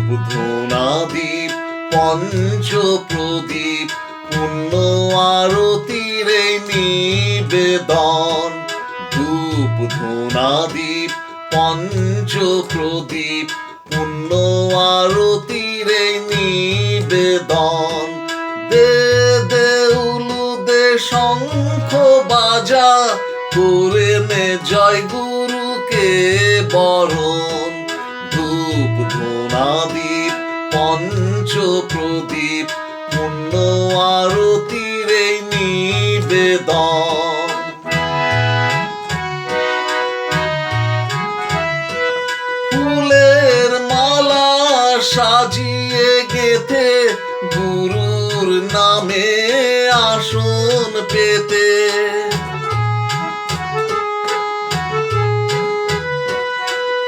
ধূপ ধূনাদীপ পঞ্চ প্রদীপ পুণ্য আরতির নিবেদন। ধূপ ধূনাদীপ পঞ্চ প্রদীপ পুণ্য আরতির নিবেদন। দে দেউলু দে শঙ্খ বাজা করে নে জয় গুরুকে বরণ। ধূপ ধূনাদীপ পঞ্চ প্রদীপ পুণ্য আরতির নিবেদন। ফুলের মালা সাজিয়ে গেথে গুরুর নামে আসন পেতে।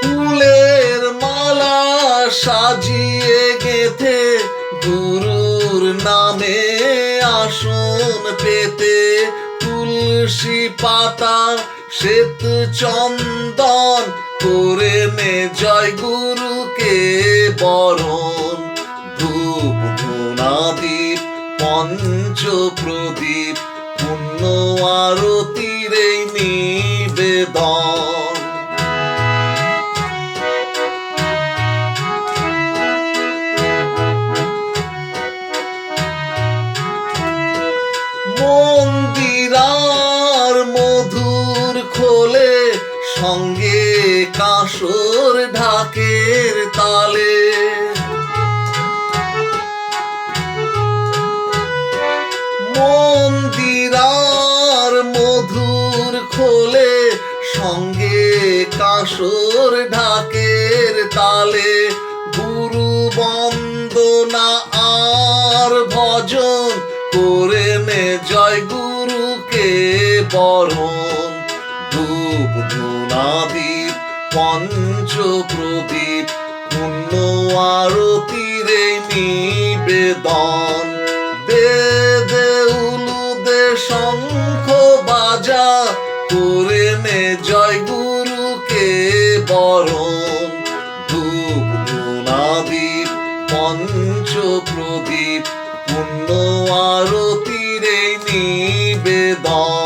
ফুলের মালা সাজিয়ে গেথে গুরুর নামে আসন পেতে। তুলসী পাতা শ্বেত চন্দন করে নে জয় গুরুকে বরণ। ধূপ ধূনাদীপ পঞ্চ প্রদীপ পুণ্য আরতির নিবেদন। মন্দিরার মধুর খোলে সঙ্গে কাঁসর ঢাকের তালে। মন্দিরার মধুর খোলে সঙ্গে কাঁসর ঢাকের তালে। গুরু বন্দনা আর ভজন করে নে জয় গুরুকে বরণ। ধূপ ধূনাদীপ পঞ্চ প্রদীপ পুণ্য আরতির নিবেদন। দে দেউলু দে শঙ্খ বাজা করে নে জয় গুরুকে বরণ। ধূপ ধূনাদীপ পঞ্চ প্রদীপ পুণ্য আরতির নিবেদন।